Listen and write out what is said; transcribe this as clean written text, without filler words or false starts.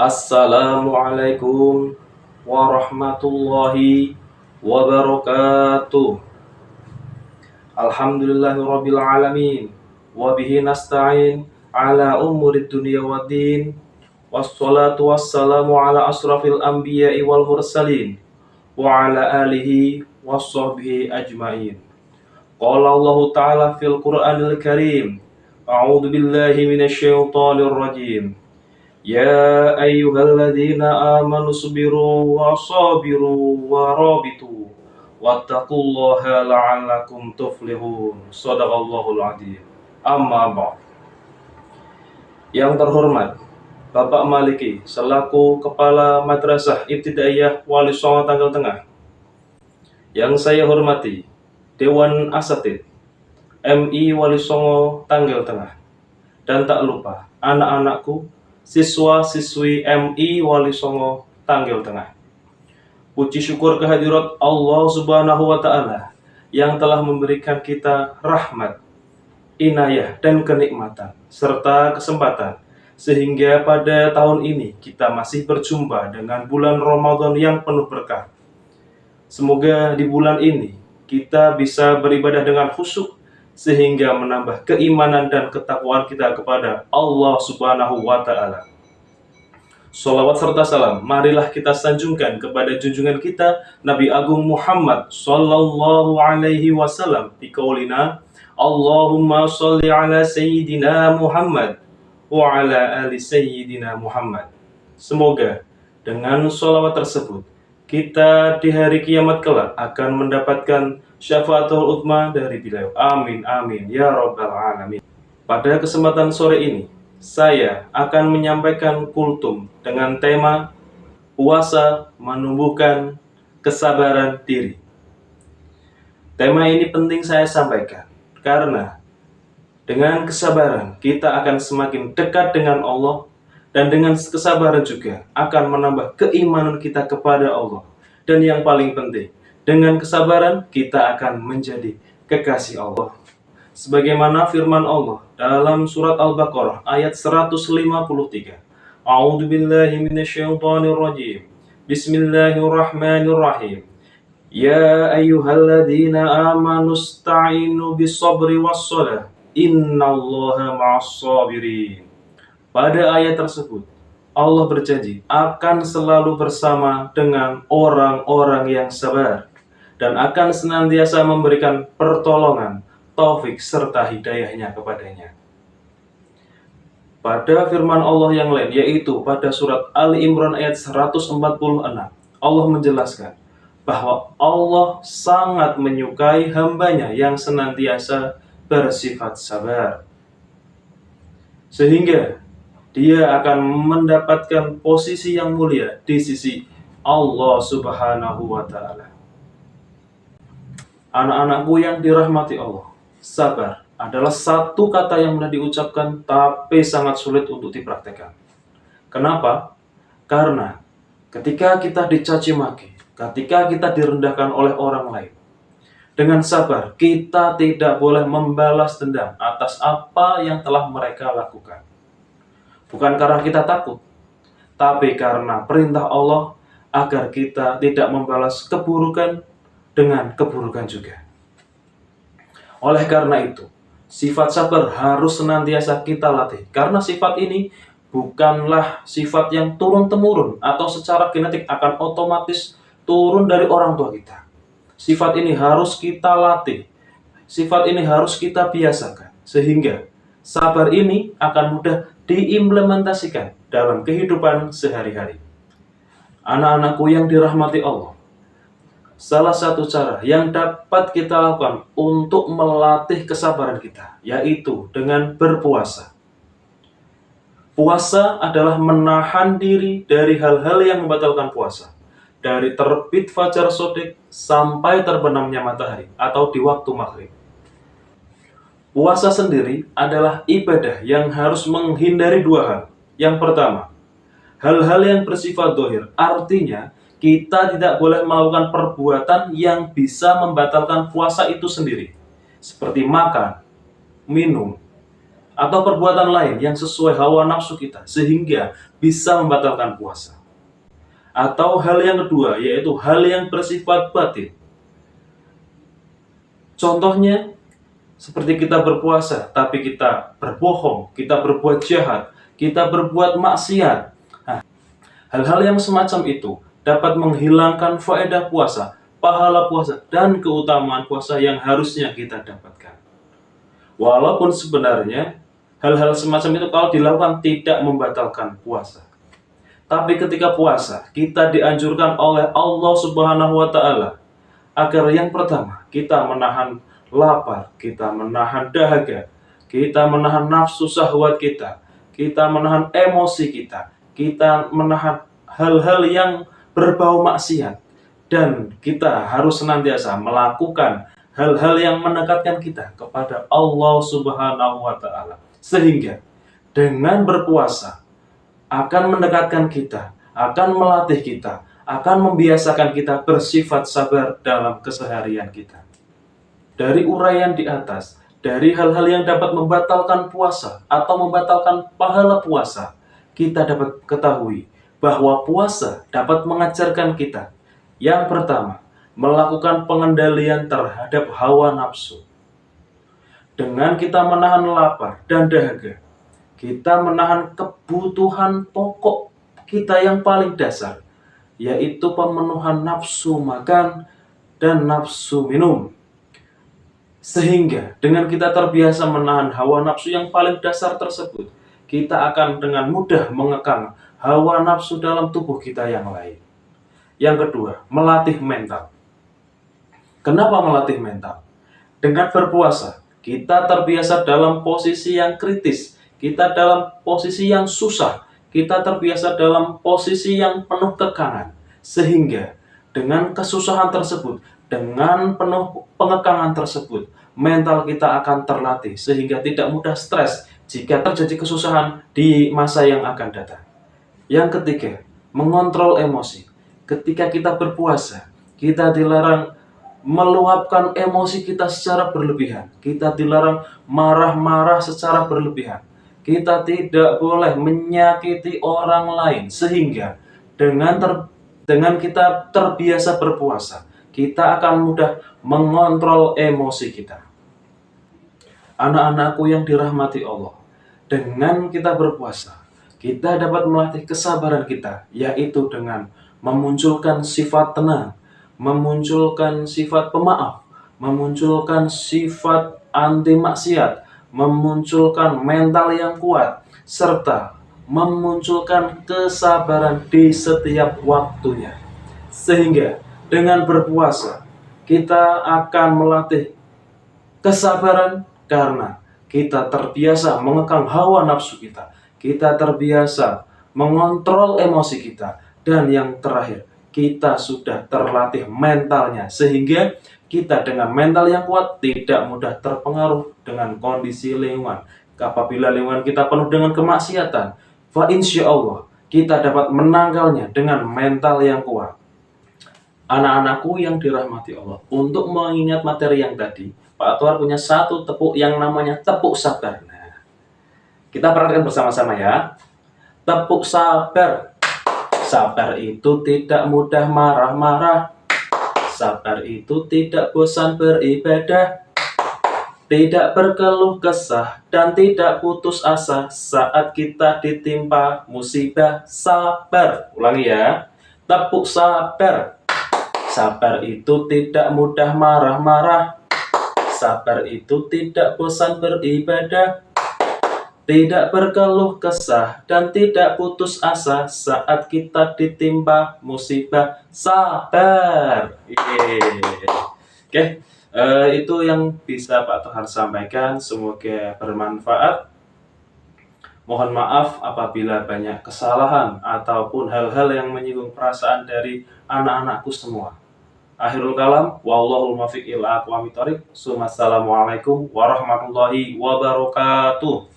Assalamualaikum warahmatullahi wabarakatuh. Alhamdulillahirabbil alamin wa bihi nasta'in ala umurid dunya waddin. Wassalatu wassalamu ala asrafil anbiya'i wal mursalin wa ala alihi wassahbihi ajmain. Qala Allah ta'ala fil Qur'anil Karim. A'udzu billahi minasyaitonir rajim. Ya ayyuhalladzina amanu sabiru wa sabiru wa rabitu wattaqullaha la'allakum tuflihun. Shadaqallahul adzim. Amma ba'd. Yang terhormat Bapak Maliki selaku Kepala Madrasah Ibtidaiyah Wali Songo Tanggal Tengah. Yang saya hormati Dewan Asatidz MI Wali Songo Tanggal Tengah. Dan tak lupa anak-anakku siswa-siswi MI Wali Songo Tanggal Tengah. Puji syukur kehadirat Allah Subhanahu wa Ta'ala yang telah memberikan kita rahmat, inayah, dan kenikmatan serta kesempatan sehingga pada tahun ini kita masih berjumpa dengan bulan Ramadan yang penuh berkah. Semoga di bulan ini kita bisa beribadah dengan khusyuk sehingga menambah keimanan dan ketakwaan kita kepada Allah Subhanahu wa Ta'ala. Sholawat serta salam marilah kita sanjungkan kepada junjungan kita Nabi Agung Muhammad sallallahu alaihi wasallam bi qaulina Allahumma sholli ala sayyidina Muhammad wa ala ali sayyidina Muhammad. Semoga dengan sholawat tersebut kita di hari kiamat kelak akan mendapatkan syafaatul utsma dari beliau. Amin amin ya rabbal alamin. Pada kesempatan sore ini saya akan menyampaikan kultum dengan tema puasa menumbuhkan kesabaran diri. Tema ini penting saya sampaikan karena dengan kesabaran kita akan semakin dekat dengan Allah, dan dengan kesabaran juga akan menambah keimanan kita kepada Allah. Dan yang paling penting, dengan kesabaran kita akan menjadi kekasih Allah. Sebagaimana firman Allah dalam surat Al-Baqarah ayat 153. A'udzu billahi minasyaitonir rajim. Bismillahirrahmanirrahim. Ya ayyuhalladzina amanu ista'inu bis-sabri was-shalah. Innallaha ma'as-sabirin. Pada ayat tersebut, Allah berjanji akan selalu bersama dengan orang-orang yang sabar dan akan senantiasa memberikan pertolongan, taufik, serta hidayahnya kepadanya. Pada firman Allah yang lain, yaitu pada surat Ali Imran ayat 146, Allah menjelaskan bahwa Allah sangat menyukai hambanya yang senantiasa bersifat sabar. Sehingga dia akan mendapatkan posisi yang mulia di sisi Allah Subhanahu wa Ta'ala. Anak-anakku yang dirahmati Allah, sabar adalah satu kata yang mudah diucapkan tapi sangat sulit untuk dipraktekkan. Kenapa? Karena ketika kita dicaci maki, ketika kita direndahkan oleh orang lain, dengan sabar kita tidak boleh membalas dendam atas apa yang telah mereka lakukan. Bukan karena kita takut, tapi karena perintah Allah agar kita tidak membalas keburukan dengan keburukan juga. Oleh karena itu, sifat sabar harus senantiasa kita latih. Karena sifat ini bukanlah sifat yang turun-temurun atau secara genetik akan otomatis turun dari orang tua kita. Sifat ini harus kita latih. Sifat ini harus kita biasakan. Sehingga sabar ini akan mudah diimplementasikan dalam kehidupan sehari-hari. Anak-anakku yang dirahmati Allah, salah satu cara yang dapat kita lakukan untuk melatih kesabaran kita, yaitu dengan berpuasa. Puasa adalah menahan diri dari hal-hal yang membatalkan puasa, dari terbit fajar shodiq sampai terbenamnya matahari atau di waktu maghrib. Puasa sendiri adalah ibadah yang harus menghindari dua hal. Yang pertama, hal-hal yang bersifat zahir, artinya kita tidak boleh melakukan perbuatan yang bisa membatalkan puasa itu sendiri, seperti makan, minum, atau perbuatan lain yang sesuai hawa nafsu kita sehingga bisa membatalkan puasa. Atau hal yang kedua, yaitu hal yang bersifat batin. Contohnya, seperti kita berpuasa, tapi kita berbohong, kita berbuat jahat, kita berbuat maksiat. Nah, hal-hal yang semacam itu dapat menghilangkan faedah puasa, pahala puasa, dan keutamaan puasa yang harusnya kita dapatkan. Walaupun sebenarnya hal-hal semacam itu kalau dilakukan tidak membatalkan puasa. Tapi ketika puasa, kita dianjurkan oleh Allah Subhanahu wa Ta'ala agar yang pertama, kita menahan lapar, kita menahan dahaga, kita menahan nafsu syahwat kita menahan emosi kita menahan hal-hal yang berbau maksiat, dan kita harus senantiasa melakukan hal-hal yang mendekatkan kita kepada Allah Subhanahu wa Ta'ala. Sehingga dengan berpuasa akan mendekatkan kita, akan melatih kita, akan membiasakan kita bersifat sabar dalam keseharian kita. Dari uraian di atas, dari hal-hal yang dapat membatalkan puasa atau membatalkan pahala puasa, kita dapat ketahui bahwa puasa dapat mengajarkan kita, yang pertama, melakukan pengendalian terhadap hawa nafsu. Dengan kita menahan lapar dan dahaga, kita menahan kebutuhan pokok kita yang paling dasar, yaitu pemenuhan nafsu makan dan nafsu minum. Sehingga dengan kita terbiasa menahan hawa nafsu yang paling dasar tersebut, kita akan dengan mudah mengekang hawa nafsu dalam tubuh kita yang lain. Yang kedua, melatih mental. Kenapa melatih mental? Dengan berpuasa, kita terbiasa dalam posisi yang kritis, kita dalam posisi yang susah, kita terbiasa dalam posisi yang penuh tekanan. Sehingga dengan kesusahan tersebut, dengan penuh pengekangan tersebut, mental kita akan terlatih sehingga tidak mudah stres jika terjadi kesusahan di masa yang akan datang. Yang ketiga, mengontrol emosi. Ketika kita berpuasa, kita dilarang meluapkan emosi kita secara berlebihan. Kita dilarang marah-marah secara berlebihan. Kita tidak boleh menyakiti orang lain, sehingga dengan kita terbiasa berpuasa, kita akan mudah mengontrol emosi kita. Anak-anakku yang dirahmati Allah, dengan kita berpuasa, kita dapat melatih kesabaran kita, yaitu dengan memunculkan sifat tenang, memunculkan sifat pemaaf, memunculkan sifat anti maksiat, memunculkan mental yang kuat, serta memunculkan kesabaran di setiap waktunya. Sehingga dengan berpuasa, kita akan melatih kesabaran karena kita terbiasa mengekang hawa nafsu kita terbiasa mengontrol emosi kita, dan yang terakhir, kita sudah terlatih mentalnya, sehingga kita dengan mental yang kuat tidak mudah terpengaruh dengan kondisi lingkungan. Apabila lingkungan kita penuh dengan kemaksiatan, fa insya Allah kita dapat menangkalnya dengan mental yang kuat. Anak-anakku yang dirahmati Allah, untuk mengingat materi yang tadi, Pak Atwar punya satu tepuk yang namanya tepuk sabar. Nah, kita perhatikan bersama-sama ya. Tepuk sabar. Sabar itu tidak mudah marah-marah. Sabar itu tidak bosan beribadah, tidak berkeluh kesah, dan tidak putus asa saat kita ditimpa musibah. Sabar. Ulangi ya. Tepuk sabar. Sabar itu tidak mudah marah-marah. Sabar itu tidak bosan beribadah, tidak berkeluh kesah, dan tidak putus asa saat kita ditimpa musibah. Sabar. Oke, itu yang bisa Pak Tohar sampaikan. Semoga bermanfaat. Mohon maaf apabila banyak kesalahan ataupun hal-hal yang menyinggung perasaan dari anak-anakku semua. Akhirul kalam, wallahul muwaffiq ila aqwamit thoriq. Assalamualaikum warahmatullahi wabarakatuh.